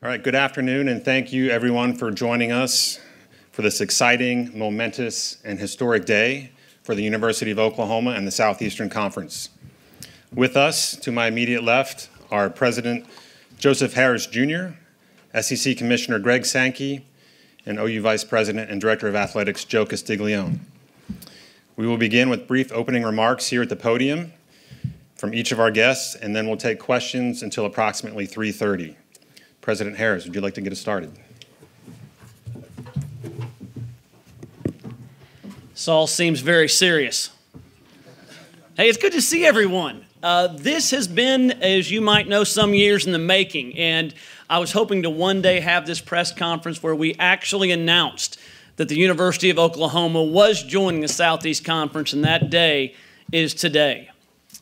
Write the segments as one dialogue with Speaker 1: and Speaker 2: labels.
Speaker 1: All right, good afternoon, and thank you everyone for joining us for this exciting, momentous, and historic day for the University of Oklahoma and the Southeastern Conference. With us, to my immediate left, are President Joseph Harroz Jr., SEC Commissioner Greg Sankey, and OU Vice President and Director of Athletics Joe Castiglione. We will begin with brief opening remarks here at the podium from each of our guests, and then we'll take questions until approximately 3:30. President Harroz, would you like to get us started?
Speaker 2: This all seems very serious. Hey, it's good to see everyone. This has been, as you might know, some years in the making, and I was hoping to one day have this press conference where we actually announced that the University of Oklahoma was joining the Southeast Conference, and that day is today.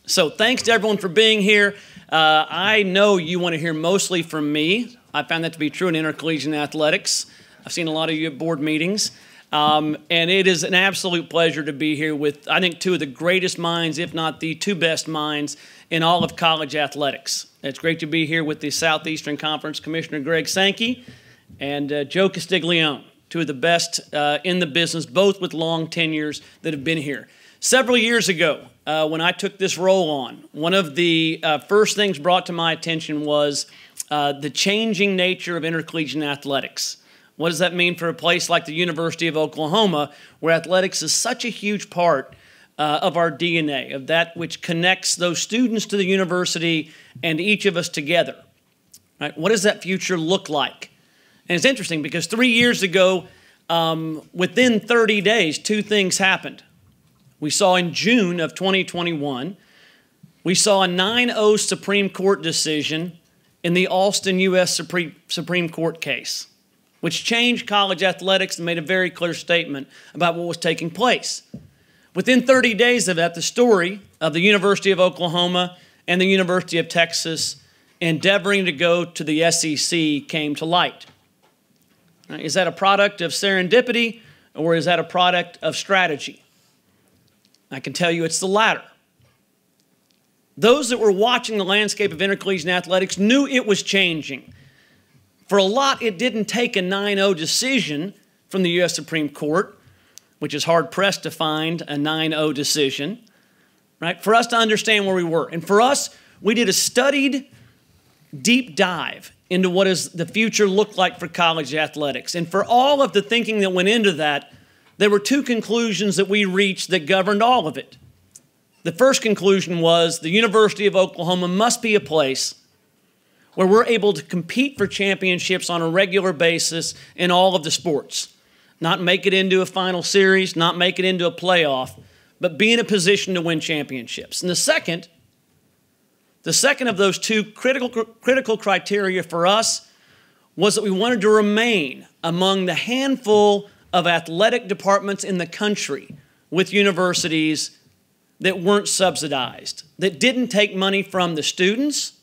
Speaker 2: So thanks to everyone for being here. I know you want to hear mostly from me. I found that to be true in intercollegiate athletics. I've seen a lot of you at board meetings. And it is an absolute pleasure to be here with, I think, two of the greatest minds, if not the two best minds, in all of college athletics. It's great to be here with the Southeastern Conference Commissioner Greg Sankey and Joe Castiglione, two of the best in the business, both with long tenures that have been here. Several years ago, when I took this role on, one of the first things brought to my attention was the changing nature of intercollegiate athletics. What does that mean for a place like the University of Oklahoma, where athletics is such a huge part of our DNA, of that which connects those students to the university and each of us together? Right? What does that future look like? And it's interesting because 3 years ago, within 30 days, two things happened. We saw in June of 2021, we saw a 9-0 Supreme Court decision in the Alston U.S. Supreme Court case, which changed college athletics and made a very clear statement about what was taking place. Within 30 days of that, the story of the University of Oklahoma and the University of Texas endeavoring to go to the SEC came to light. Now, is that a product of serendipity, or is that a product of strategy? I can tell you it's the latter. Those that were watching the landscape of intercollegiate athletics knew it was changing. For a lot, it didn't take a 9-0 decision from the U.S. Supreme Court, which is hard-pressed to find a 9-0 decision, right, for us to understand where we were. And for us, we did a studied, deep dive into what does the future look like for college athletics. And for all of the thinking that went into that, there were two conclusions that we reached that governed all of it. The first conclusion was the University of Oklahoma must be a place where we're able to compete for championships on a regular basis in all of the sports. Not make it into a final series, not make it into a playoff, but be in a position to win championships. And the second of those two critical criteria for us was that we wanted to remain among the handful of athletic departments in the country with universities that weren't subsidized, that didn't take money from the students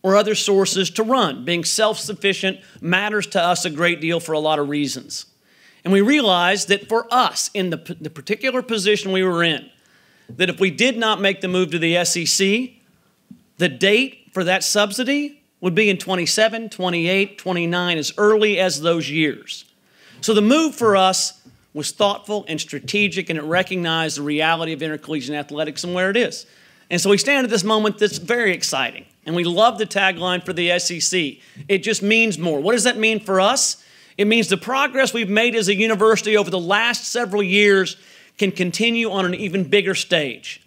Speaker 2: or other sources to run. Being self-sufficient matters to us a great deal for a lot of reasons. And we realized that for us, in the particular position we were in, that if we did not make the move to the SEC, the date for that subsidy would be in 27, 28, 29, as early as those years. So the move for us was thoughtful and strategic, and it recognized the reality of intercollegiate athletics and where it is. And so we stand at this moment that's very exciting, and we love the tagline for the SEC. It just means more. What does that mean for us? It means the progress we've made as a university over the last several years can continue on an even bigger stage.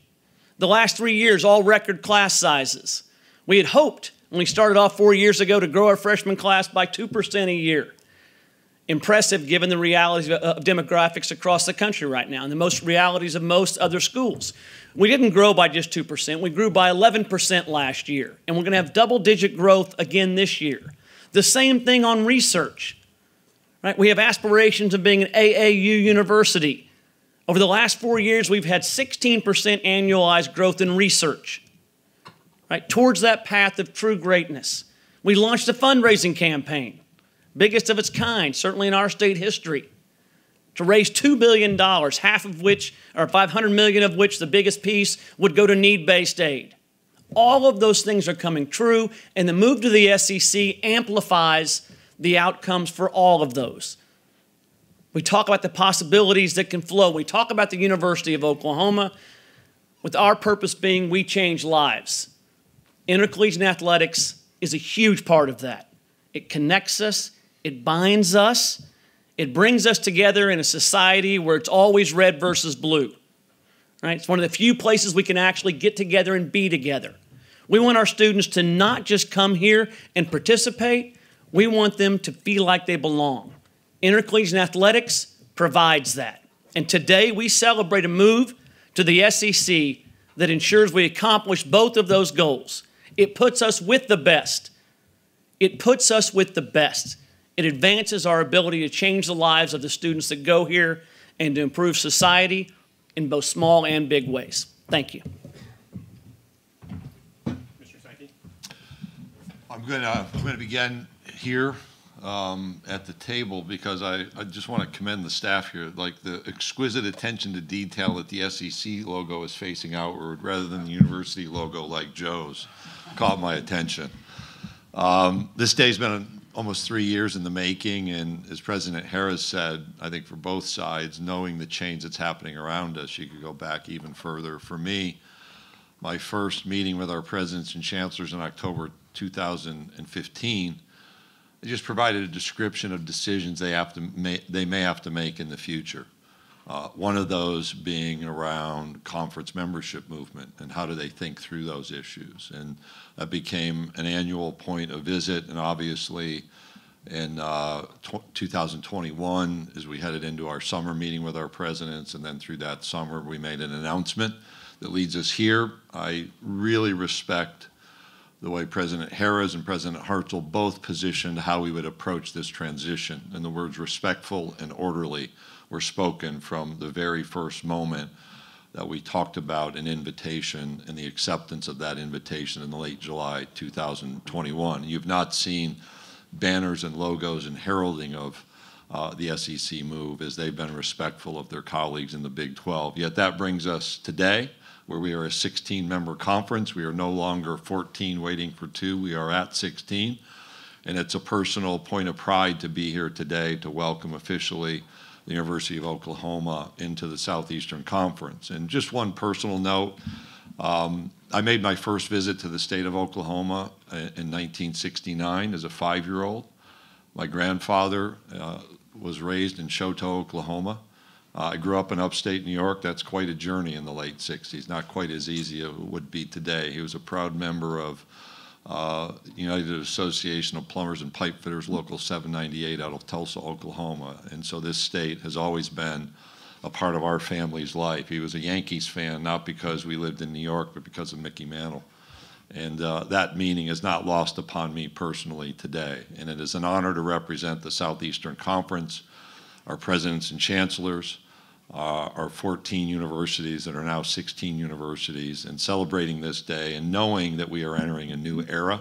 Speaker 2: The last 3 years, all record class sizes. We had hoped, when we started off 4 years ago, to grow our freshman class by 2% a year. Impressive given the realities of demographics across the country right now and the most realities of most other schools. We didn't grow by just 2%. We grew by 11% last year, and we're going to have double-digit growth again this year. The same thing on research. Right? We have aspirations of being an AAU university. Over the last 4 years, we've had 16% annualized growth in research, right, towards that path of true greatness. We launched a fundraising campaign, biggest of its kind, certainly in our state history, to raise $2 billion, half of which, or $500 million of which, the biggest piece, would go to need-based aid. All of those things are coming true, and the move to the SEC amplifies the outcomes for all of those. We talk about the possibilities that can flow. We talk about the University of Oklahoma, with our purpose being we change lives. Intercollegiate athletics is a huge part of that. It connects us, it binds us, it brings us together in a society where it's always red versus blue. Right? It's one of the few places we can actually get together and be together. We want our students to not just come here and participate, we want them to feel like they belong. Intercollegiate athletics provides that. And today we celebrate a move to the SEC that ensures we accomplish both of those goals. It puts us with the best. It puts us with the best. It advances our ability to change the lives of the students that go here and to improve society in both small and big ways. Thank you.
Speaker 1: Mr. Sankey?
Speaker 3: I'm going to begin here at the table because I just want to commend the staff here. Like the exquisite attention to detail that the SEC logo is facing outward rather than the university logo like Joe's caught my attention. This day's been almost 3 years in the making, and as President Harroz said, I think for both sides, knowing the change that's happening around us, you could go back even further. For me, my first meeting with our presidents and chancellors in October 2015, they just provided a description of decisions they may have to make in the future. One of those being around conference membership movement and how do they think through those issues. And that became an annual point of visit, and obviously in 2021, as we headed into our summer meeting with our presidents, and then through that summer we made an announcement that leads us here. I really respect the way President Harroz and President Hartzell both positioned how we would approach this transition, and the words respectful and orderly were spoken from the very first moment that we talked about an invitation and the acceptance of that invitation in late July 2021. You've not seen banners and logos and heralding of the SEC move as they've been respectful of their colleagues in the Big 12. Yet that brings us today, where we are a 16-member conference. We are no longer 14 waiting for 2. We are at 16. And it's a personal point of pride to be here today to welcome officially the University of Oklahoma into the Southeastern Conference. And just one personal note, I made my first visit to the state of Oklahoma in 1969 as a 5-year-old. My grandfather was raised in Choteau, Oklahoma. I grew up in upstate New York. That's quite a journey in the late 60s, not quite as easy as it would be today. He was a proud member of United Association of Plumbers and Pipe Fitters, Local 798 out of Tulsa, Oklahoma. And so this state has always been a part of our family's life. He was a Yankees fan, not because we lived in New York, but because of Mickey Mantle. And that meaning is not lost upon me personally today. And it is an honor to represent the Southeastern Conference, our presidents and chancellors, our 14 universities that are now 16 universities, and celebrating this day and knowing that we are entering a new era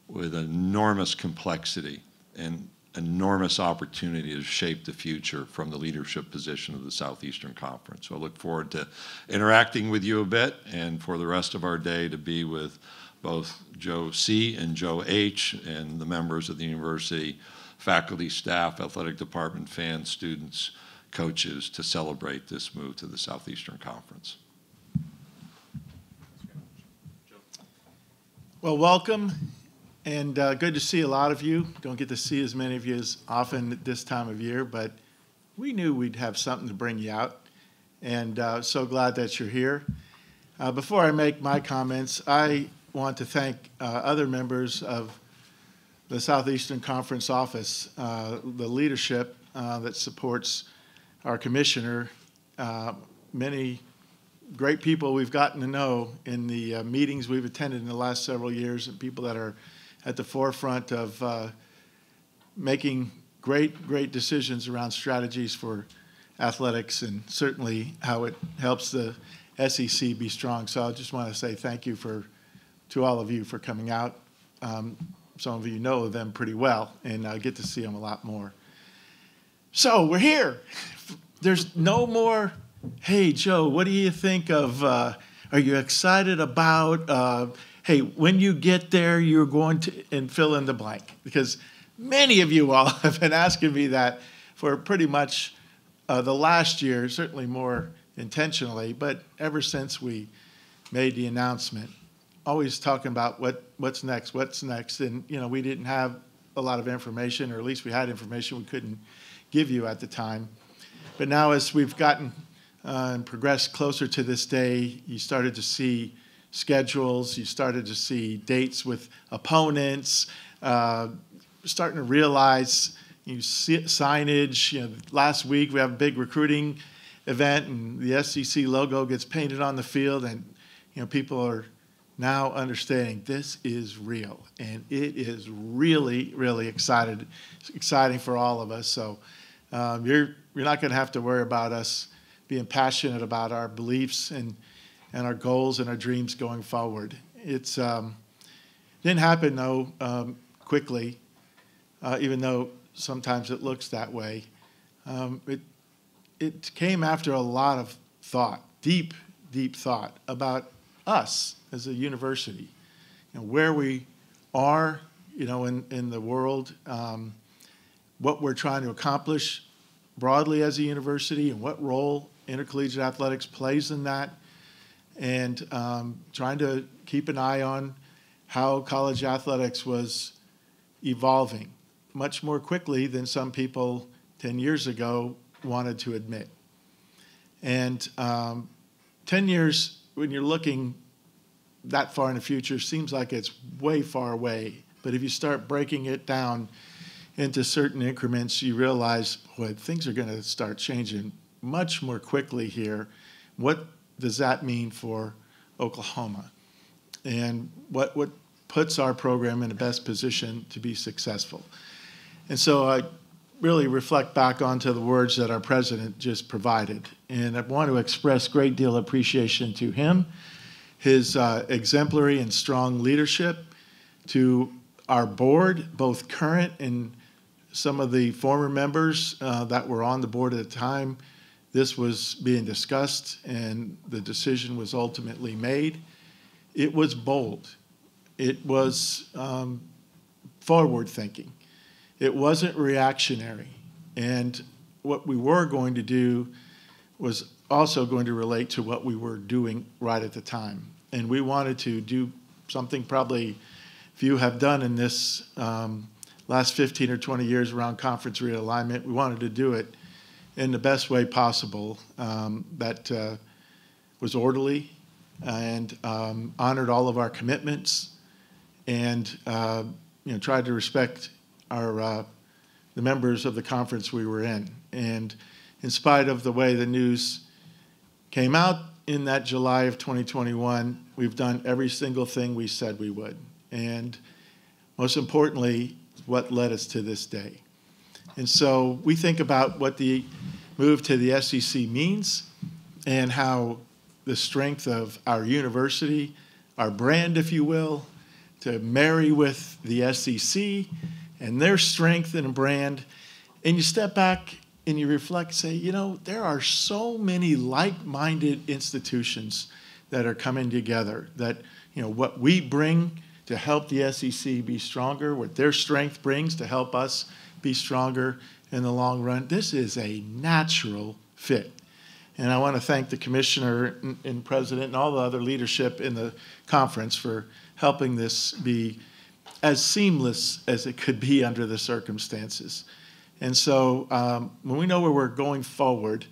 Speaker 3: with enormous complexity and enormous opportunity to shape the future from the leadership position of the Southeastern Conference. So I look forward to interacting with you a bit, and for the rest of our day to be with both Joe C. and Joe H. and the members of the university, faculty, staff, athletic department, fans, students, coaches, to celebrate this move to the Southeastern Conference.
Speaker 4: Well, welcome, and good to see a lot of you. Don't get to see as many of you as often at this time of year, but we knew we'd have something to bring you out, and so glad that you're here. Before I make my comments, I want to thank other members of the Southeastern Conference office, the leadership that supports our commissioner, many great people we've gotten to know in the meetings we've attended in the last several years, and people that are at the forefront of making great decisions around strategies for athletics, and certainly how it helps the SEC be strong. So I just want to say thank you to all of you for coming out. Some of you know them pretty well, and I get to see them a lot more. So we're here. There's no more, hey, Joe, what do you think of, are you excited about, hey, when you get there, you're going to, and fill in the blank. Because many of you all have been asking me that for pretty much the last year, certainly more intentionally, but ever since we made the announcement, always talking about what's next, and we didn't have a lot of information, or at least we had information we couldn't give you at the time. But now as we've gotten and progressed closer to this day, you started to see schedules, you started to see dates with opponents, starting to realize signage. Last week we have a big recruiting event, and the SEC logo gets painted on the field, and people are now understanding this is real, and it is really, really exciting for all of us. So you're not going to have to worry about us being passionate about our beliefs and our goals and our dreams going forward. It's didn't happen though quickly, even though sometimes it looks that way. It came after a lot of thought, deep thought about us as a university, where we are, in the world, what we're trying to accomplish broadly as a university, and what role intercollegiate athletics plays in that, and trying to keep an eye on how college athletics was evolving much more quickly than some people 10 years ago wanted to admit. And 10 years, when you're looking that far in the future, seems like it's way far away. But if you start breaking it down into certain increments, you realize, boy, things are going to start changing much more quickly here. What does that mean for Oklahoma? And what puts our program in the best position to be successful? And so I really reflect back onto the words that our president just provided. And I want to express a great deal of appreciation to him, his exemplary and strong leadership, to our board, both current and some of the former members that were on the board at the time this was being discussed and the decision was ultimately made. It was bold. It was forward-thinking. It wasn't reactionary. And what we were going to do was also going to relate to what we were doing right at the time. And we wanted to do something probably few have done in this last 15 or 20 years around conference realignment. We wanted to do it in the best way possible that was orderly and honored all of our commitments and tried to respect our the members of the conference we were in. And in spite of the way the news came out in that July of 2021, we've done every single thing we said we would. And most importantly, what led us to this day. And so we think about what the move to the SEC means and how the strength of our university, our brand, if you will, to marry with the SEC and their strength and brand. And you step back and you reflect, say, there are so many like-minded institutions that are coming together that, what we bring to help the SEC be stronger, what their strength brings to help us be stronger in the long run. This is a natural fit. And I want to thank the commissioner and president and all the other leadership in the conference for helping this be as seamless as it could be under the circumstances. And so when we know where we're going forward,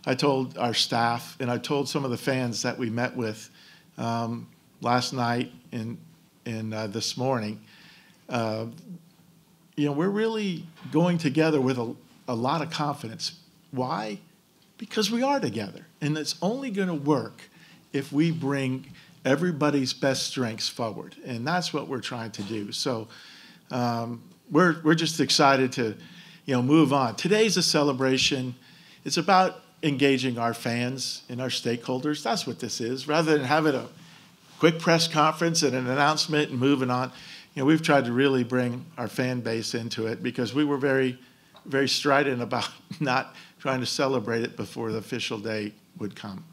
Speaker 4: I told our staff and I told some of the fans that we met with last night and this morning, we're really going together with a lot of confidence. Why? Because we are together. And it's only going to work if we bring everybody's best strengths forward. And that's what we're trying to do. So we're just excited to move on. Today's a celebration. It's about engaging our fans and our stakeholders. That's what this is. Rather than having a quick press conference and an announcement and moving on, we've tried to really bring our fan base into it because we were very, very strident about not trying to celebrate it before the official day would come.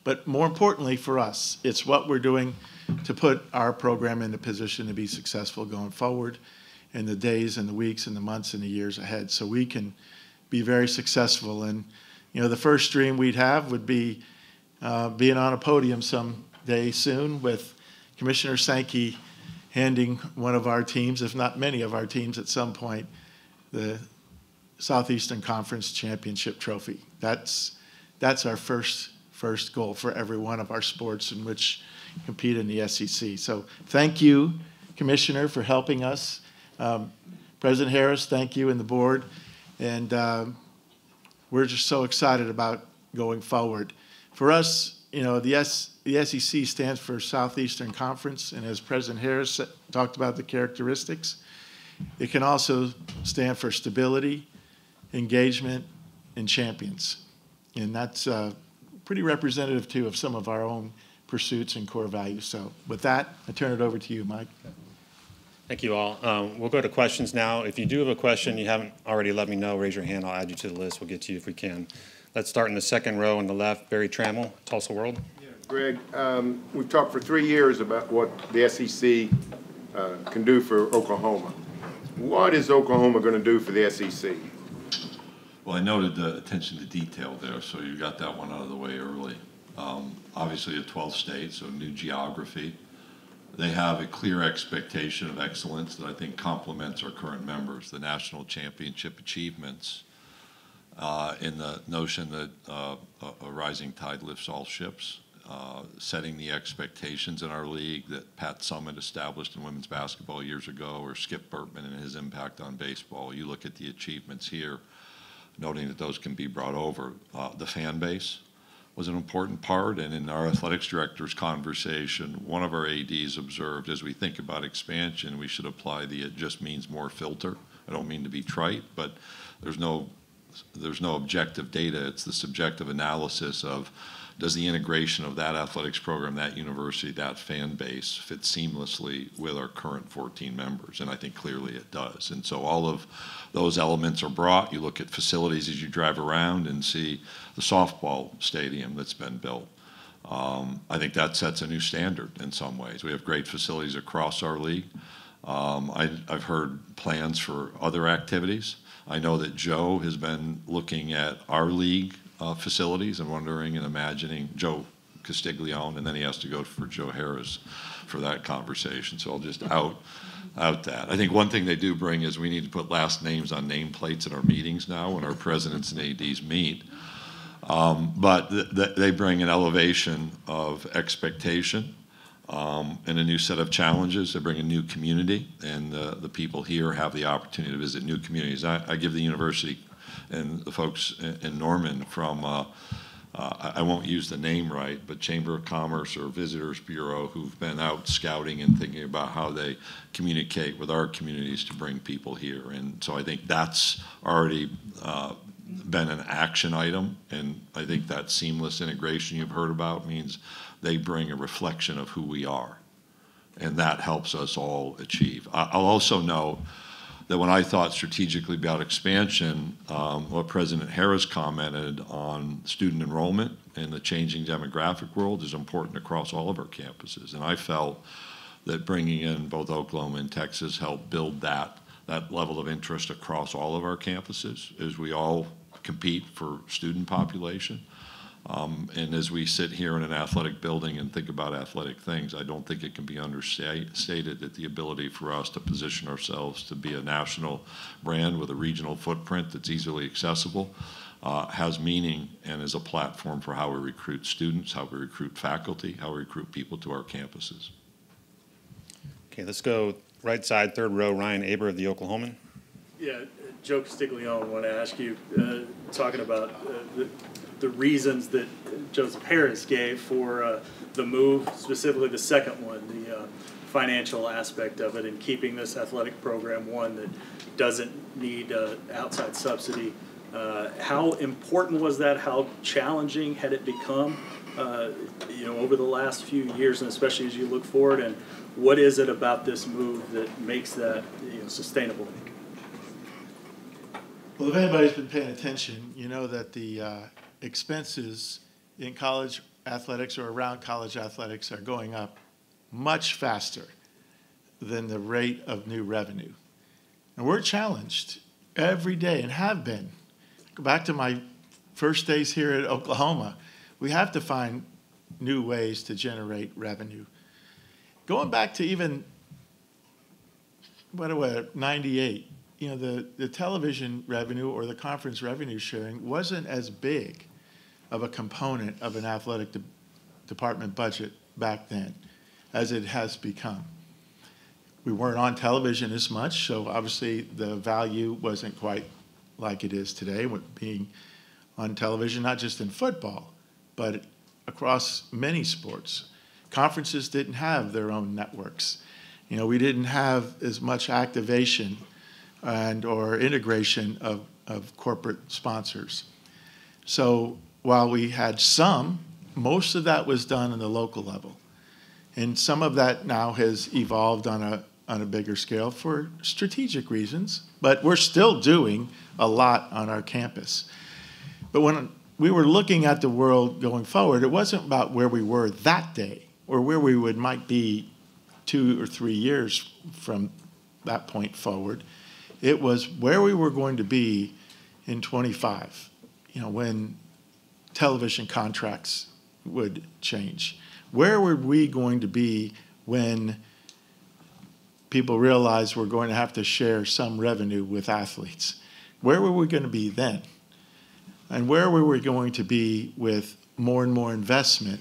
Speaker 4: But more importantly for us, it's what we're doing to put our program in a position to be successful going forward in the days and the weeks and the months and the years ahead, so we can be very successful. And the first dream we'd have would be being on a podium someday soon with Commissioner Sankey handing one of our teams, if not many of our teams at some point, the Southeastern Conference championship trophy. That's our first goal for every one of our sports in which compete in the SEC. So thank you, Commissioner, for helping us. President Harroz, thank you, and the board. And we're just so excited about going forward. For us, the SEC stands for Southeastern Conference, and as President Harroz talked about the characteristics, it can also stand for stability, engagement, and champions. And that's pretty representative, too, of some of our own pursuits and core values. So with that, I turn it over to you, Mike.
Speaker 1: Thank you all. We'll go to questions now. If you do have a question, you haven't already let me know, raise your hand. I'll add you to the list. We'll get to you if we can. Let's start in the second row on the left. Barry Trammell, Tulsa World.
Speaker 5: Yeah, Greg, we've talked for 3 years about what the SEC can do for Oklahoma. What is Oklahoma going to do for the SEC?
Speaker 3: Well, I noted the attention to detail there, so you got that one out of the way early. Obviously a 12th state, so new geography. They have a clear expectation of excellence that I think complements our current members, the national championship achievements, in the notion that a rising tide lifts all ships, setting the expectations in our league that Pat Summitt established in women's basketball years ago, or Skip Bertman and his impact on baseball. You look at the achievements here, noting that those can be brought over. The fan base was an important part, and in our athletics director's conversation, one of our ADs observed, as we think about expansion, we should apply the "it just means more" filter. I don't mean to be trite, but there's no objective data. It's the subjective analysis of, does the integration of that athletics program, that university, that fan base fit seamlessly with our current 14 members? And I think clearly it does. And so all of those elements are brought. You look at facilities as you drive around and see the softball stadium that's been built. I think that sets a new standard in some ways. We have great facilities across our league. I've heard plans for other activities. I know that Joe has been looking at our league facilities and wondering and imagining Joe Castiglione, and then he has to go for Joe Harroz for that conversation. So I'll just out that. I think one thing they do bring is we need to put last names on nameplates in our meetings now when our presidents and ADs meet. But they bring an elevation of expectation and a new set of challenges. They bring a new community, and the people here have the opportunity to visit new communities. I give the university and the folks in Norman from, I won't use the name right, but Chamber of Commerce or Visitors Bureau, who've been out scouting and thinking about how they communicate with our communities to bring people here. And so I think that's already been an action item, and I think that seamless integration you've heard about means they bring a reflection of who we are, and that helps us all achieve. I'll also note that when I thought strategically about expansion, what President Harroz commented on student enrollment and the changing demographic world is important across all of our campuses. And I felt that bringing in both Oklahoma and Texas helped build that level of interest across all of our campuses as we all compete for student population. And as we sit here in an athletic building and think about athletic things, I don't think it can be understated that the ability for us to position ourselves to be a national brand with a regional footprint that's easily accessible has meaning and is a platform for how we recruit students, how we recruit faculty, how we recruit people to our campuses.
Speaker 1: Okay, let's go right side, third row, Ryan Aber of the Oklahoman.
Speaker 6: Yeah, Joe Castiglione, I want to ask you, talking about the reasons that Joseph Harroz gave for the move, specifically the second one, the financial aspect of it, and keeping this athletic program one that doesn't need outside subsidy. How important was that? How challenging had it become, over the last few years, and especially as you look forward? And what is it about this move that makes that sustainable?
Speaker 4: Well, if anybody's been paying attention, you know that the expenses in college athletics or around college athletics are going up much faster than the rate of new revenue. And we're challenged every day and have been. Go back to my first days here at Oklahoma. We have to find new ways to generate revenue. Going back to even, 98, the television revenue or the conference revenue sharing wasn't as big of a component of an athletic department budget back then as it has become. We weren't on television as much, so obviously the value wasn't quite like it is today, with being on television, not just in football, but across many sports. Conferences didn't have their own networks. We didn't have as much activation and or integration of corporate sponsors. So while we had some, most of that was done on the local level. And some of that now has evolved on a bigger scale for strategic reasons, but we're still doing a lot on our campus. But when we were looking at the world going forward, it wasn't about where we were that day or where we might be 2 or 3 years from that point forward. It was where we were going to be in 25, when television contracts would change. Where were we going to be when people realized we're going to have to share some revenue with athletes? Where were we going to be then? And where were we going to be with more and more investment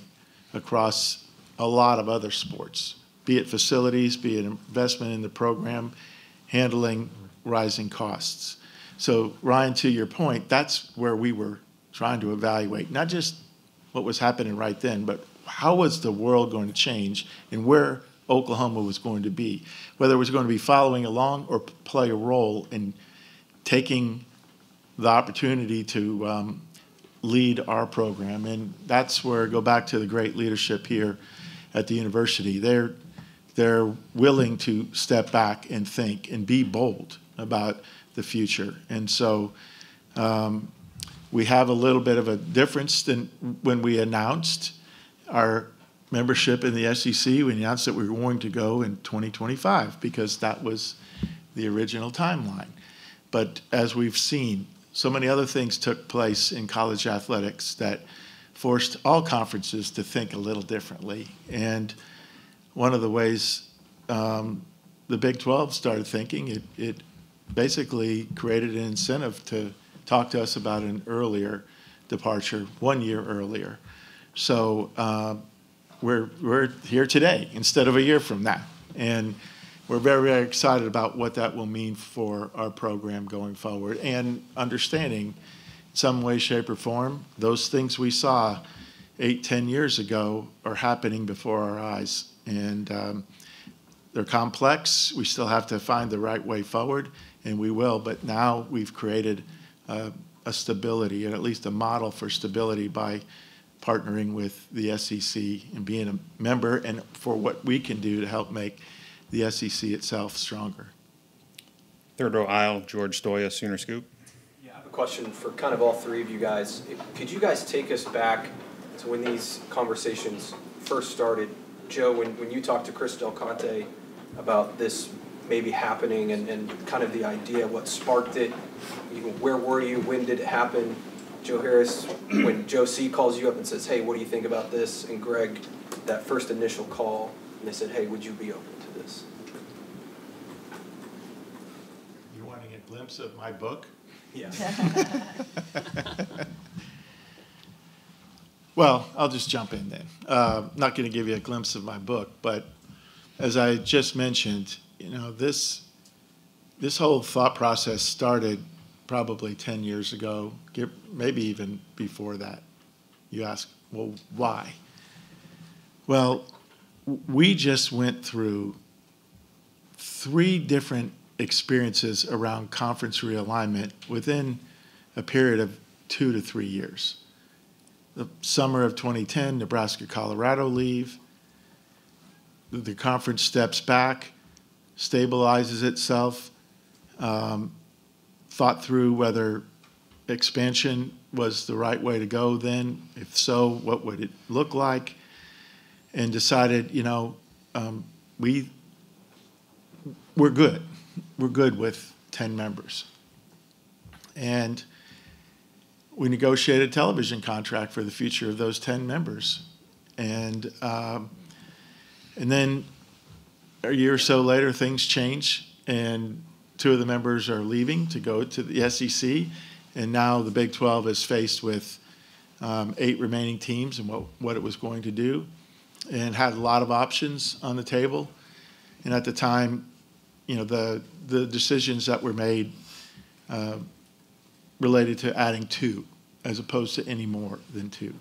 Speaker 4: across a lot of other sports, be it facilities, be it investment in the program, handling rising costs? So, Ryan, to your point, that's where we were trying to evaluate, not just what was happening right then, but how was the world going to change and where Oklahoma was going to be, whether it was going to be following along or play a role in taking the opportunity to lead our program. And that's where, go back to the great leadership here at the university. They're willing to step back and think and be bold about the future. And so we have a little bit of a difference than when we announced our membership in the SEC. We announced that we were going to go in 2025 because that was the original timeline. But as we've seen, so many other things took place in college athletics that forced all conferences to think a little differently. And one of the ways the Big 12 started thinking, it basically created an incentive to talk to us about an earlier departure, 1 year earlier. So we're here today instead of a year from now. And we're very, very excited about what that will mean for our program going forward, and understanding in some way, shape, or form, those things we saw 8, 10 years ago are happening before our eyes. And they're complex. We still have to find the right way forward, and we will. But now we've created a stability, and at least a model for stability, by partnering with the SEC and being a member, and for what we can do to help make the SEC itself stronger.
Speaker 1: Third row aisle, George Stoya, Sooner Scoop.
Speaker 7: Yeah, I have a question for kind of all three of you guys. Could you guys take us back to when these conversations first started? Joe, when you talked to Chris Del Conte about this maybe happening, and kind of the idea, what sparked it, where were you, when did it happen? Joe Harroz, when Joe C. calls you up and says, hey, what do you think about this? And Greg, that first initial call, and they said, hey, would you be open to this?
Speaker 4: You wanting a glimpse of my book?
Speaker 7: Yeah.
Speaker 4: Well, I'll just jump in then. Not going to give you a glimpse of my book, but as I just mentioned, this whole thought process started probably 10 years ago, maybe even before that. You ask, well, why? Well, we just went through 3 different experiences around conference realignment within a period of 2 to 3 years. The summer of 2010, Nebraska-Colorado leave. The conference steps back, stabilizes itself, thought through whether expansion was the right way to go then? If so, what would it look like? And decided, we're good. We're good with 10 members. And we negotiated a television contract for the future of those 10 members. And then a year or so later, things change, and 2 of the members are leaving to go to the SEC. And now the Big 12 is faced with 8 remaining teams and what it was going to do, and had a lot of options on the table. And at the time, the decisions that were made related to adding 2 as opposed to any more than 2.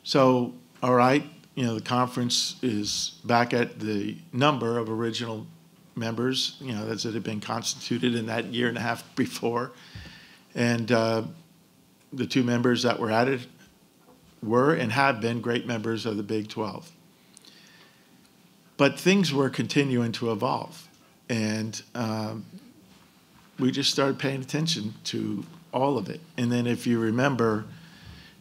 Speaker 4: So, all right, the conference is back at the number of original members, as it had been constituted in that year and a half before. And the 2 members that were added were and have been great members of the Big 12. But things were continuing to evolve. And we just started paying attention to all of it. And then if you remember,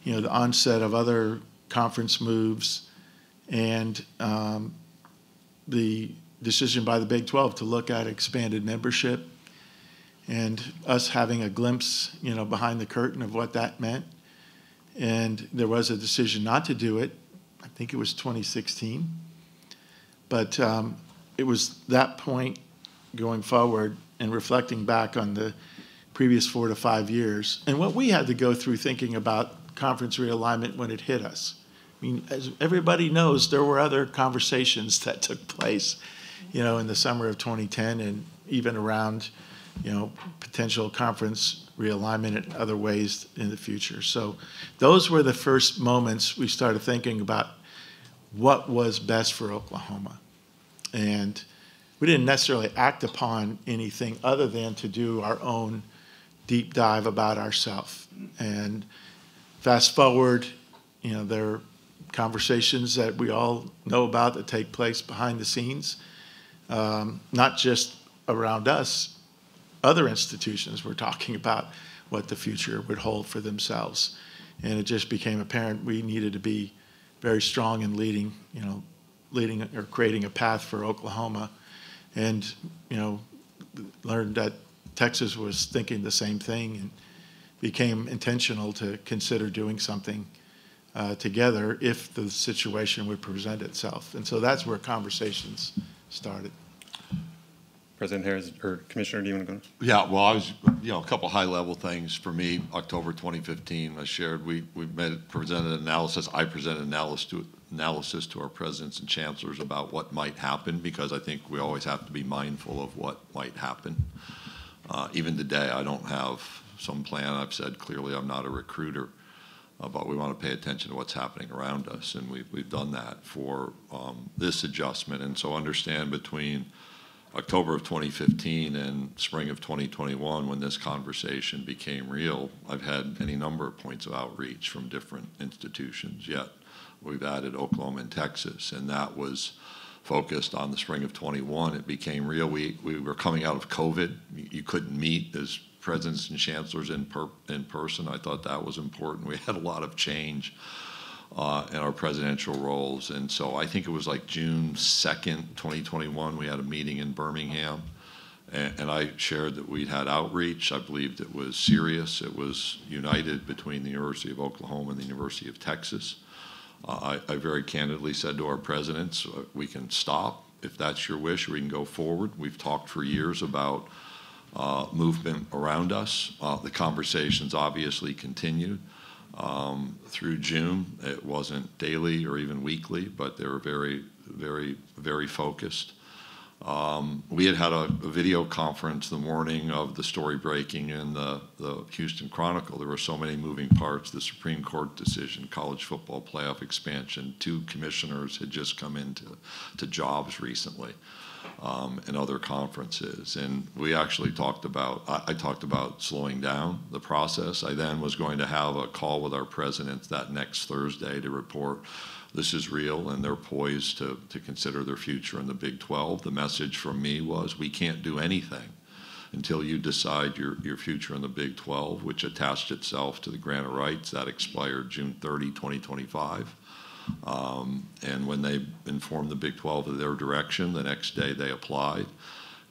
Speaker 4: the onset of other conference moves and the decision by the Big 12 to look at expanded membership, and us having a glimpse, behind the curtain of what that meant. And there was a decision not to do it. I think it was 2016. But it was that point going forward and reflecting back on the previous 4 to 5 years and what we had to go through thinking about conference realignment when it hit us. I mean, as everybody knows, there were other conversations that took place, in the summer of 2010 and even around potential conference realignment in other ways in the future. So those were the first moments we started thinking about what was best for Oklahoma. And we didn't necessarily act upon anything other than to do our own deep dive about ourselves. And fast forward, there are conversations that we all know about that take place behind the scenes, not just around us. Other institutions were talking about what the future would hold for themselves. And it just became apparent we needed to be very strong in leading or creating a path for Oklahoma. And, learned that Texas was thinking the same thing and became intentional to consider doing something together if the situation would present itself. And so that's where conversations started.
Speaker 1: President Harroz, or Commissioner, do you want to go?
Speaker 3: Yeah, well, I was, a couple high-level things for me. October 2015, I shared, we presented analysis. I presented analysis to our presidents and chancellors about what might happen, because I think we always have to be mindful of what might happen. Even today, I don't have some plan. I've said clearly I'm not a recruiter, but we want to pay attention to what's happening around us, and we've done that for this adjustment. And so understand between October of 2015 and spring of 2021, when this conversation became real, I've had any number of points of outreach from different institutions. Yet we've added Oklahoma and Texas, and that was focused on the spring of 21. It became real. We were coming out of COVID. You couldn't meet as presidents and chancellors in person. I thought that was important. We had a lot of change in our presidential roles. And so I think it was like June 2nd, 2021, we had a meeting in Birmingham, and I shared that we'd had outreach. I believed it was serious. It was united between the University of Oklahoma and the University of Texas. I very candidly said to our presidents, we can stop if that's your wish, or we can go forward. We've talked for years about movement around us. The conversations obviously continued. Through June, it wasn't daily or even weekly, but they were very, very, very focused. We had a video conference the morning of the story breaking in the Houston Chronicle. There were so many moving parts: the Supreme Court decision, college football playoff expansion, 2 commissioners had just come into jobs recently, and other conferences. And we actually I talked about slowing down the process. I then was going to have a call with our presidents that next Thursday to report this is real and they're poised to consider their future in the Big 12. The message from me was we can't do anything until you decide your future in the Big 12, which attached itself to the grant of rights. That expired June 30, 2025. And when they informed the Big 12 of their direction, the next day they applied.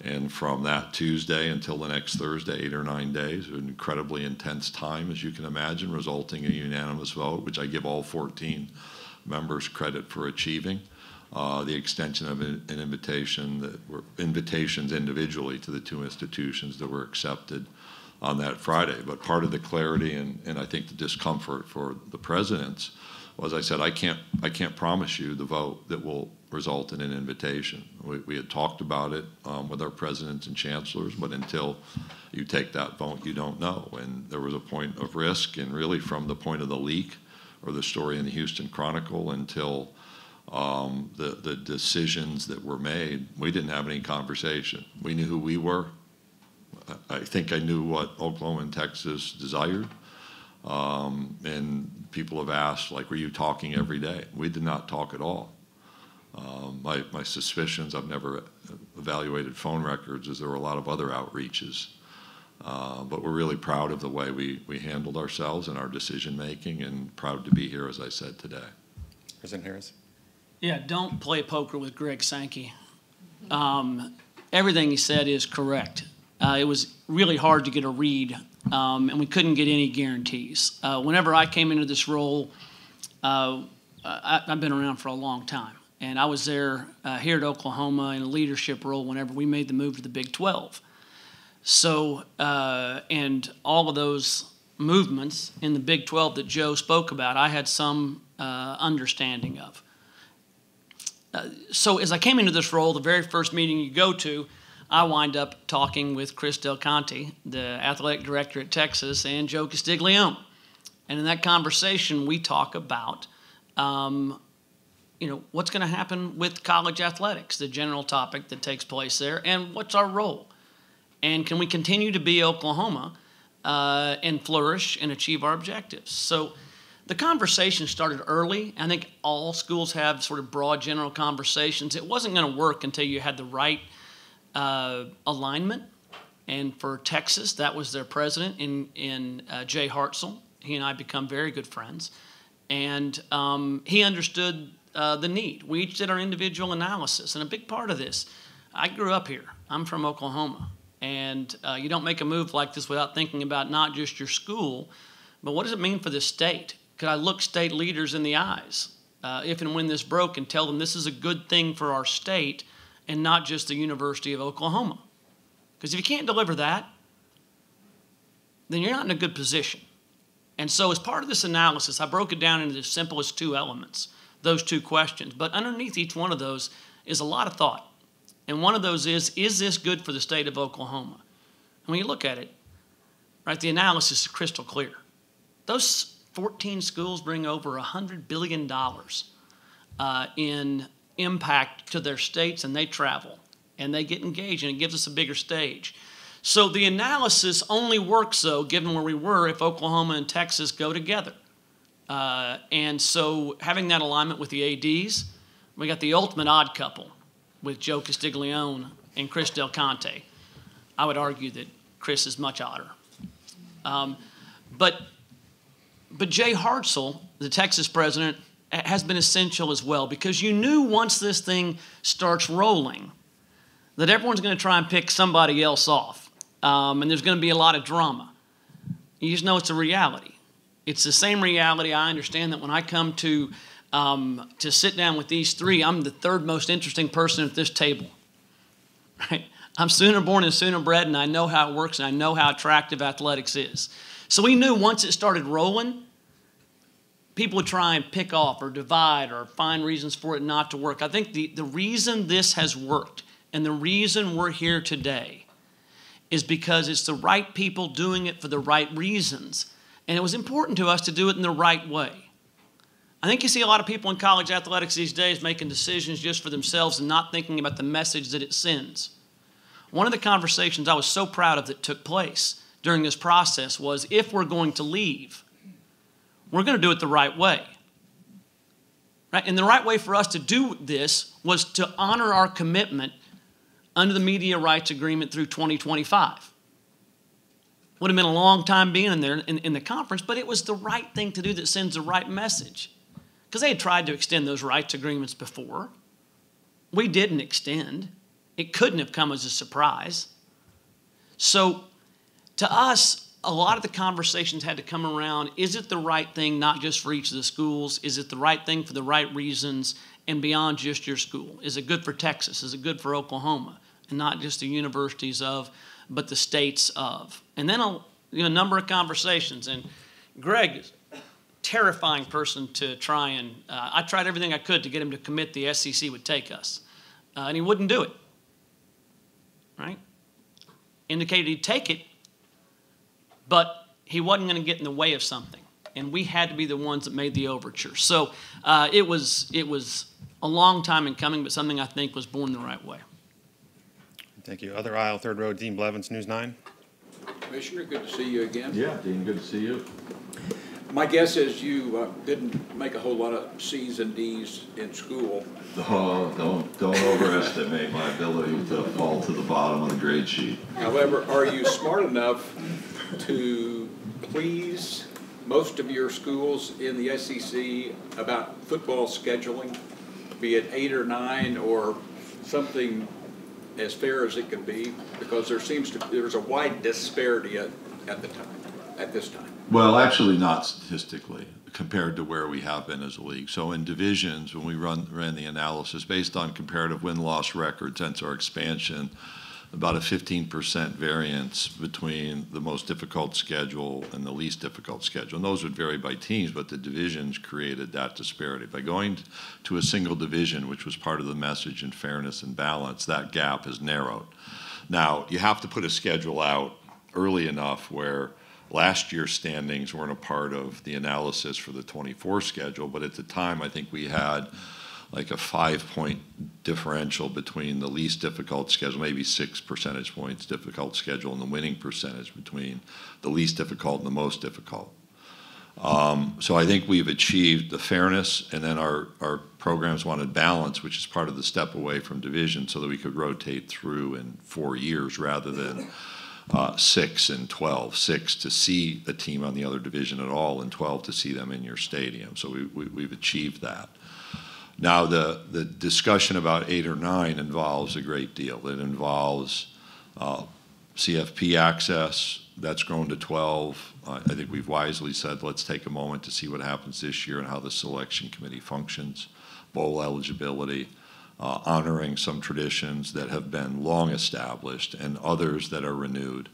Speaker 3: And from that Tuesday until the next Thursday, 8 or 9 days, an incredibly intense time, as you can imagine, resulting in a unanimous vote, which I give all 14 members credit for achieving. The extension of an invitation that were invitations individually to the two institutions that were accepted on that Friday. But part of the clarity and I think the discomfort for the presidents was, I said, I can't promise you the vote that will result in an invitation. We had talked about it with our presidents and chancellors, but until you take that vote, you don't know. And there was a point of risk, and really from the point of the leak or the story in the Houston Chronicle until the decisions that were made, we didn't have any conversation. We knew who we were. I think I knew what Oklahoma and Texas desired. And people have asked, like, were you talking every day? We did not talk at all. My suspicions, I've never evaluated phone records, is there were a lot of other outreaches. But we're really proud of the way we handled ourselves and our decision making, and proud to be here, as I said, today.
Speaker 1: President Harroz.
Speaker 2: Yeah, don't play poker with Greg Sankey. Everything he said is correct. It was really hard to get a read, and we couldn't get any guarantees. Whenever I came into this role, I've been around for a long time, and I was there here at Oklahoma in a leadership role whenever we made the move to the Big 12. So, and all of those movements in the Big 12 that Joe spoke about, I had some understanding of. So as I came into this role, the very first meeting you go to, I wind up talking with Chris Del Conte, the athletic director at Texas, and Joe Castiglione. And in that conversation, we talk about, what's going to happen with college athletics, the general topic that takes place there, and what's our role. And can we continue to be Oklahoma and flourish and achieve our objectives? So the conversation started early. I think all schools have sort of broad general conversations. It wasn't going to work until you had the right alignment. And for Texas, that was their president in Jay Hartzell. He and I become very good friends. And he understood the need. We each did our individual analysis. And a big part of this, I grew up here. I'm from Oklahoma. And you don't make a move like this without thinking about not just your school, but what does it mean for the state? Could I look state leaders in the eyes if and when this broke and tell them this is a good thing for our state and not just the University of Oklahoma? Because if you can't deliver that, then you're not in a good position. And so as part of this analysis, I broke it down into the simplest two elements, those two questions. But underneath each one of those is a lot of thought. And one of those is this good for the state of Oklahoma? And when you look at it, right, the analysis is crystal clear. Those 14 schools bring over $100 billion in impact to their states, and they travel, and they get engaged, and it gives us a bigger stage. So the analysis only works, though, given where we were, if Oklahoma and Texas go together. And so having that alignment with the ADs, we got the ultimate odd couple with Joe Castiglione and Chris Del Conte. I would argue that Chris is much odder. But Jay Hartzell, the Texas president, has been essential as well, because you knew once this thing starts rolling that everyone's going to try and pick somebody else off, and there's going to be a lot of drama. You just know it's a reality. It's the same reality I understand that when I come to sit down with these three, I'm the third most interesting person at this table. Right? I'm Sooner born and Sooner bred, and I know how it works, and I know how attractive athletics is. So we knew once it started rolling, people would try and pick off or divide or find reasons for it not to work. I think the reason this has worked and the reason we're here today is because it's the right people doing it for the right reasons. And it was important to us to do it in the right way. I think you see a lot of people in college athletics these days making decisions just for themselves and not thinking about the message that it sends. One of the conversations I was so proud of that took place during this process was, if we're going to leave, we're going to do it the right way. Right? And the right way for us to do this was to honor our commitment under the media rights agreement through 2025. Would have been a long time being in there in the conference, but it was the right thing to do that sends the right message. Because they had tried to extend those rights agreements before. We didn't extend. It couldn't have come as a surprise. So to us, a lot of the conversations had to come around, is it the right thing not just for each of the schools? Is it the right thing for the right reasons and beyond just your school? Is it good for Texas? Is it good for Oklahoma? And not just the universities of, but the states of. And then a number of conversations. And Greg is a terrifying person to try and, I tried everything I could to get him to commit the SEC would take us. And he wouldn't do it, right? Indicated he'd take it, but he wasn't going to get in the way of something. And we had to be the ones that made the overture. So it was a long time in coming, but something I think was born the right way.
Speaker 1: Thank you. Other aisle, third row, Dean Blevins, News 9.
Speaker 8: Commissioner, good to see you again.
Speaker 3: Yeah, Dean, good to see you.
Speaker 8: My guess is you didn't make a whole lot of C's and D's in school.
Speaker 3: Oh, don't overestimate my ability to fall to the bottom of the grade sheet.
Speaker 8: However, are you smart enough to please most of your schools in the SEC about football scheduling, be it 8 or 9 or something as fair as it can be? Because there's a wide disparity at this time.
Speaker 3: Well, actually not statistically compared to where we have been as a league. So in divisions, when we ran the analysis based on comparative win-loss record since our expansion, about a 15% variance between the most difficult schedule and the least difficult schedule. And those would vary by teams, but the divisions created that disparity. By going to a single division, which was part of the message in fairness and balance, that gap has narrowed. Now, you have to put a schedule out early enough where last year's standings weren't a part of the analysis for the 24 schedule, but at the time I think we had like a 5-point differential between the least difficult schedule, maybe 6 percentage points difficult schedule, and the winning percentage between the least difficult and the most difficult. So I think we've achieved the fairness, and then our programs wanted balance, which is part of the step away from division, so that we could rotate through in 4 years rather than 6 and 12. 6 to see a team on the other division at all, and 12 to see them in your stadium. So we've achieved that. Now, the discussion about 8 or 9 involves a great deal. It involves CFP access. That's grown to 12. I think we've wisely said, let's take a moment to see what happens this year and how the selection committee functions, bowl eligibility, honoring some traditions that have been long established and others that are renewed.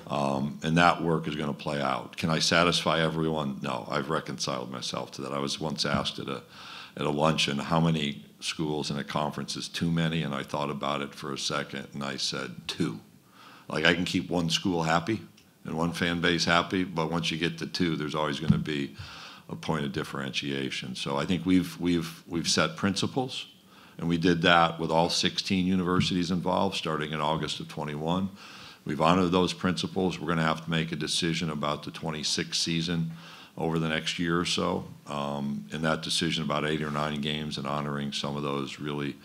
Speaker 3: And that work is going to play out. Can I satisfy everyone? No, I've reconciled myself to that. I was once asked at a luncheon how many schools in a conference is too many, and I thought about it for a second, and I said 2. Like, I can keep one school happy and one fan base happy, but once you get to 2, there's always going to be a point of differentiation. So I think we've set principles, and we did that with all 16 universities involved starting in August of 21. We've honored those principles. We're going to have to make a decision about the 26th season over the next year or so. And that decision about 8 or 9 games and honoring some of those really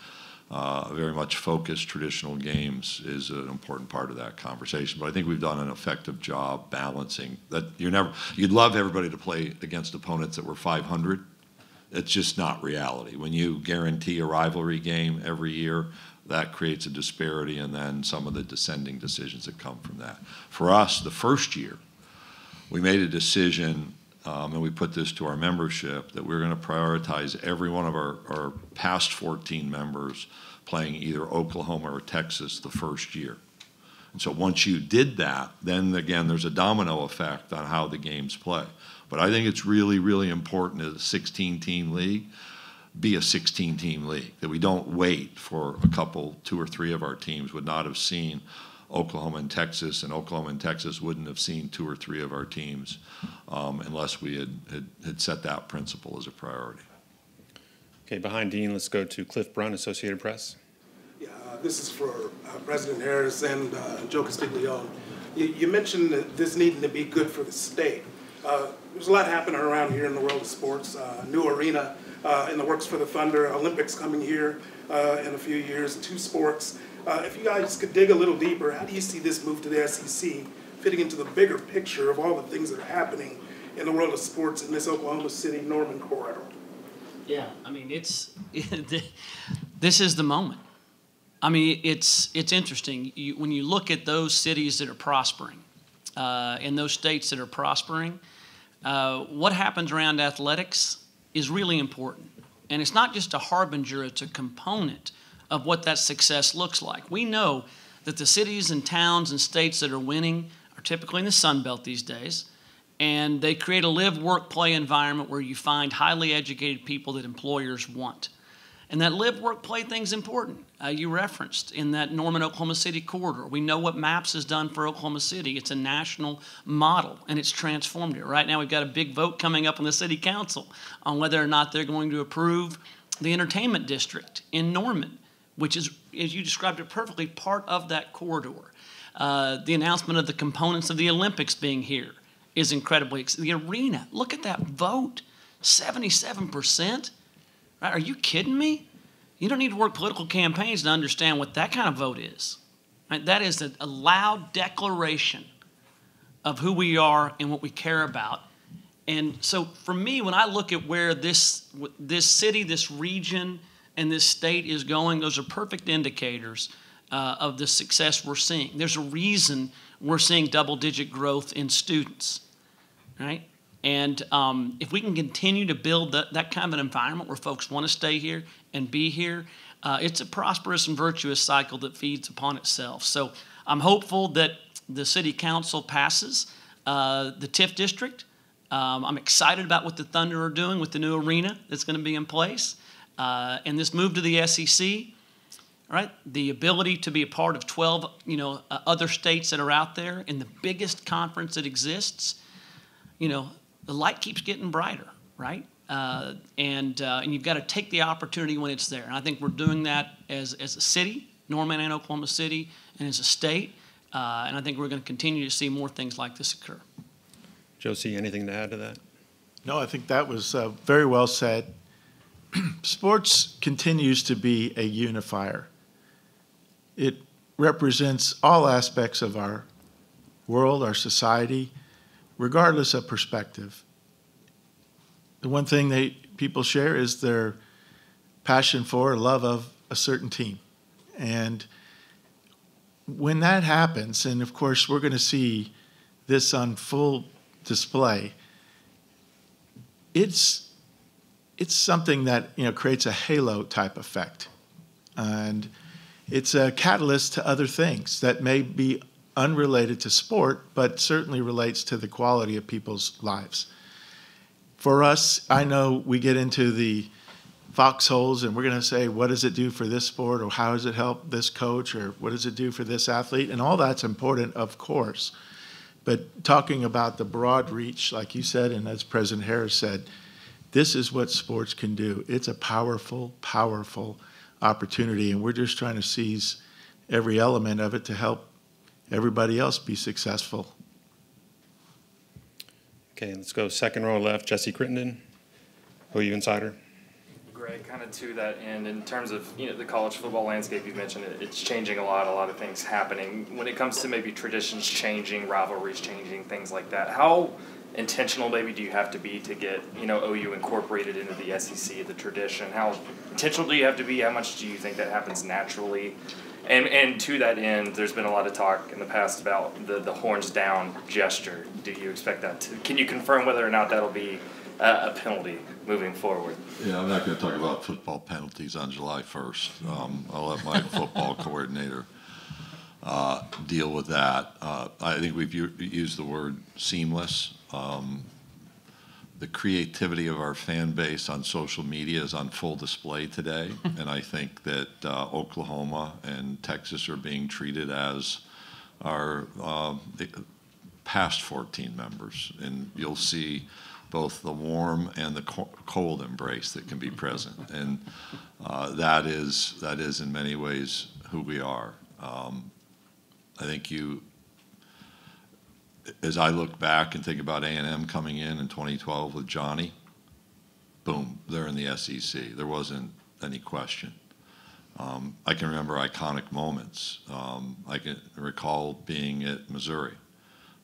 Speaker 3: very much focused traditional games is an important part of that conversation. But I think we've done an effective job balancing that. You'd love everybody to play against opponents that were 500. It's just not reality. When you guarantee a rivalry game every year, that creates a disparity, and then some of the descending decisions that come from that. For us, the first year, we made a decision, and we put this to our membership, that we're going to prioritize every one of our past 14 members playing either Oklahoma or Texas the first year. And so once you did that, then again, there's a domino effect on how the games play. But I think it's really, really important as a 16-team league, be a 16-team league, that we don't wait for a couple, 2 or 3 of our teams would not have seen Oklahoma and Texas wouldn't have seen 2 or 3 of our teams unless we had set that principle as a priority.
Speaker 1: Okay, behind Dean, let's go to Cliff Brunn, Associated Press.
Speaker 9: Yeah, this is for President Harroz and Joe Castiglione. You mentioned that this needing to be good for the state. There's a lot happening around here in the world of sports. New arena in the works for the Thunder, Olympics coming here in a few years, 2 sports. If you guys could dig a little deeper, how do you see this move to the SEC fitting into the bigger picture of all the things that are happening in the world of sports in this Oklahoma City, Norman corridor.
Speaker 2: Yeah, I mean, this is the moment. I mean, it's interesting. When you look at those cities that are prospering, in those states that are prospering, what happens around athletics is really important. And it's not just a harbinger, it's a component of what that success looks like. We know that the cities and towns and states that are winning are typically in the Sun Belt these days, and they create a live, work, play environment where you find highly educated people that employers want. And that live, work, play thing's important. You referenced in that Norman, Oklahoma City corridor. We know what MAPS has done for Oklahoma City. It's a national model, and it's transformed it. Right now we've got a big vote coming up in the city council on whether or not they're going to approve the entertainment district in Norman, which is, as you described it perfectly, part of that corridor. The announcement of the components of the Olympics being here is incredibly exciting. The arena, look at that vote, 77%. Right? Are you kidding me? You don't need to work political campaigns to understand what that kind of vote is. Right? That is a loud declaration of who we are and what we care about. And so for me, when I look at where this city, this region, and this state is going, those are perfect indicators of the success we're seeing. There's a reason we're seeing double-digit growth in students, right? And if we can continue to build that kind of an environment where folks want to stay here and be here, it's a prosperous and virtuous cycle that feeds upon itself. So I'm hopeful that the city council passes the TIF district. I'm excited about what the Thunder are doing with the new arena that's going to be in place. And this move to the SEC, right? The ability to be a part of 12, other states that are out there in the biggest conference that exists, the light keeps getting brighter, right? And you've got to take the opportunity when it's there. And I think we're doing that as a city, Norman and Oklahoma City, and as a state. And I think we're going to continue to see more things like this occur.
Speaker 1: Josie, anything to add to that?
Speaker 4: No, I think that was very well said. Sports continues to be a unifier. It represents all aspects of our world, our society, regardless of perspective. The one thing people share is their passion for or love of a certain team. And when that happens, and of course we're going to see this on full display, it's something that creates a halo type effect. And it's a catalyst to other things that may be unrelated to sport, but certainly relates to the quality of people's lives. For us, I know we get into the foxholes and we're going to say, what does it do for this sport, or how does it help this coach, or what does it do for this athlete? And all that's important, of course. But talking about the broad reach, like you said, and as President Harroz said, this is what sports can do. It's a powerful, powerful opportunity, and we're just trying to seize every element of it to help everybody else be successful.
Speaker 1: Okay, let's go second row left, Jesse Crittenden, OU Insider.
Speaker 10: Greg, kind of to that end, in terms of the college football landscape, you've mentioned it's changing a lot of things happening. When it comes to maybe traditions changing, rivalries changing, things like that, how intentional maybe do you have to be to get OU incorporated into the SEC, the tradition? How intentional do you have to be? How much do you think that happens naturally? And to that end, there's been a lot of talk in the past about the horns down gesture. Do you expect that to? Can you confirm whether or not that'll be a penalty moving forward?
Speaker 3: Yeah, I'm not going to talk about football penalties on July 1st. I'll let my football coordinator deal with that. I think we've used the word seamless. The creativity of our fan base on social media is on full display today, and I think that Oklahoma and Texas are being treated as our past 14 members, and you'll see both the warm and the cold embrace that can be present, and that is in many ways who we are. I think as I look back and think about A&M coming in 2012 with Johnny, boom, they're in the SEC. There wasn't any question. I can remember iconic moments. I can recall being at Missouri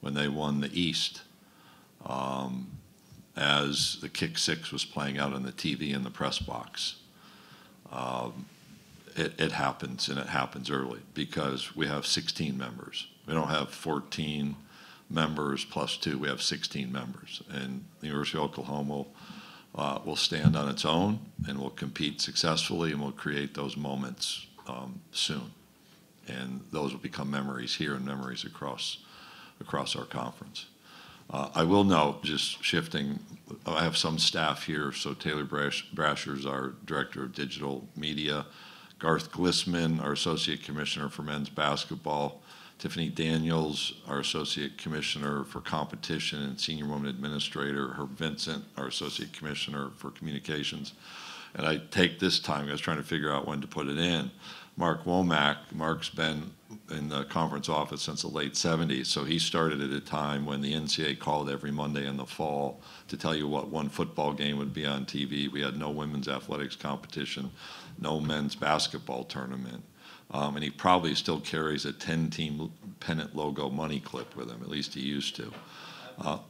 Speaker 3: when they won the East, as the kick six was playing out on the TV in the press box. It happens, and it happens early because we have 16 members. We don't have 14 members plus 2. We have 16 members. And the University of Oklahoma will stand on its own and will compete successfully and will create those moments soon. And those will become memories here and memories across our conference. I will note, just shifting, I have some staff here, so Taylor Brasher is our Director of Digital Media, Garth Glissman, our Associate Commissioner for Men's Basketball, Tiffany Daniels, our Associate Commissioner for Competition and Senior Women Administrator, Herb Vincent, our Associate Commissioner for Communications. And I take this time, I was trying to figure out when to put it in, Mark Womack. Mark's been in the conference office since the late 70s, so he started at a time when the NCAA called every Monday in the fall to tell you what one football game would be on TV. We had no women's athletics competition, no men's basketball tournament. And he probably still carries a 10-team pennant logo money clip with him, at least he used to.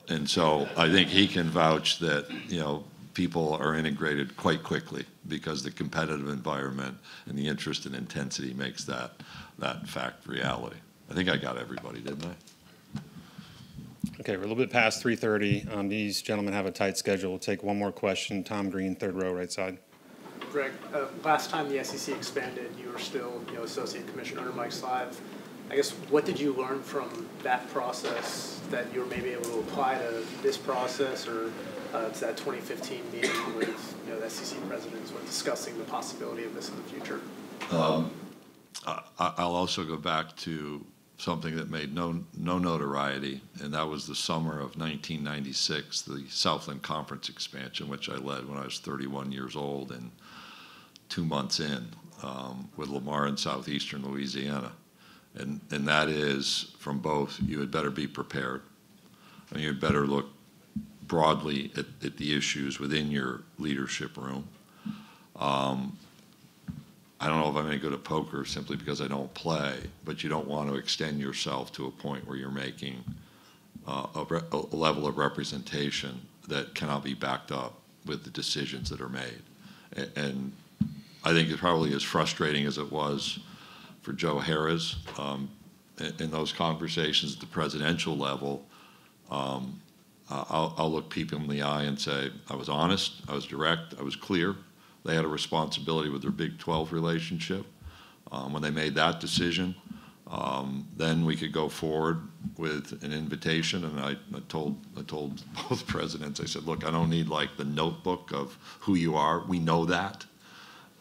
Speaker 3: And so I think he can vouch that, you know, people are integrated quite quickly because the competitive environment and the interest and intensity makes that fact reality. I think I got everybody, didn't I?
Speaker 1: Okay, we're a little bit past 3:30. These gentlemen have a tight schedule. We'll take one more question. Tom Green, third row, right side.
Speaker 11: Greg, last time the SEC expanded, you were still, Associate Commissioner under Mike Slive. I guess, what did you learn from that process that you were maybe able to apply to this process or to that 2015 meeting with the SEC presidents when discussing the possibility of this in the future?
Speaker 3: I'll also go back to something that made no notoriety, and that was the summer of 1996, the Southland Conference expansion, which I led when I was 31 years old and 2 months in with Lamar in Southeastern Louisiana. And that is from both, you had better be prepared, and you had better look broadly at the issues within your leadership room. I don't know if I'm any good at poker simply because I don't play, but you don't want to extend yourself to a point where you're making a level of representation that cannot be backed up with the decisions that are made. And I think it's probably as frustrating as it was for Joe Harroz in those conversations at the presidential level. I'll look people in the eye and say, I was honest, I was direct, I was clear. They had a responsibility with their Big 12 relationship. When they made that decision, then we could go forward with an invitation. And I told both presidents, I said, look, I don't need like the notebook of who you are. We know that.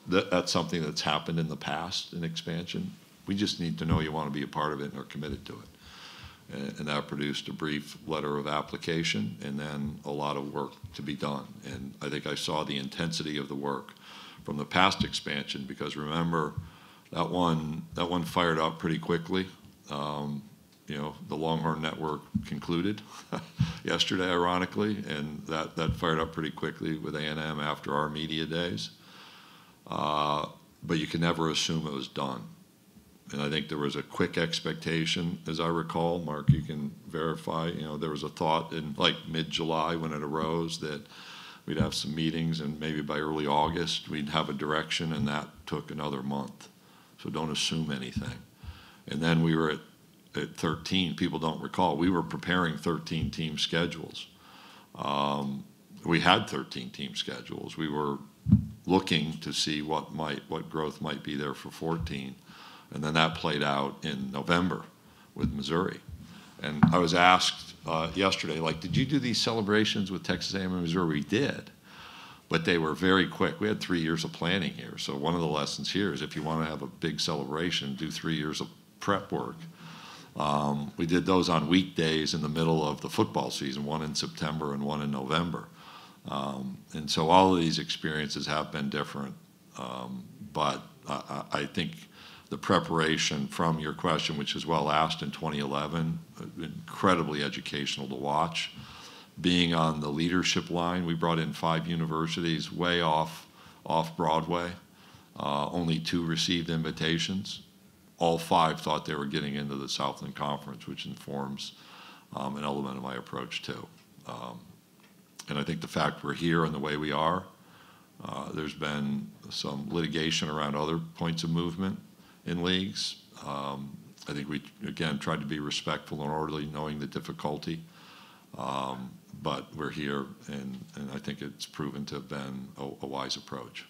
Speaker 3: That's something that's happened in the past in expansion. We just need to know you want to be a part of it and are committed to it. And that produced a brief letter of application and then a lot of work to be done. And I think I saw the intensity of the work from the past expansion, because remember, that one fired up pretty quickly. The Longhorn Network concluded yesterday, ironically, and that fired up pretty quickly with A&M after our media days. But you can never assume it was done. And I think there was a quick expectation, as I recall. Mark, you can verify, there was a thought in like mid-July when it arose that we'd have some meetings and maybe by early August we'd have a direction, and that took another month. So don't assume anything. And then we were at 13. People don't recall. We were preparing 13 team schedules. We had 13 team schedules. We were looking to see what growth might be there for 14. And then that played out in November with Missouri. And I was asked yesterday, did you do these celebrations with Texas A&M and Missouri? We did, but they were very quick. We had 3 years of planning here. So one of the lessons here is if you want to have a big celebration, do 3 years of prep work. We did those on weekdays in the middle of the football season, one in September and one in November. And so all of these experiences have been different, but I think the preparation from your question, which is well asked in 2011, incredibly educational to watch. Being on the leadership line, we brought in 5 universities way off Broadway. Only 2 received invitations. All 5 thought they were getting into the Southland Conference, which informs an element of my approach too. And I think the fact we're here and the way we are, there's been some litigation around other points of movement in leagues. I think we, again, tried to be respectful and orderly, knowing the difficulty. But we're here, and I think it's proven to have been a wise approach.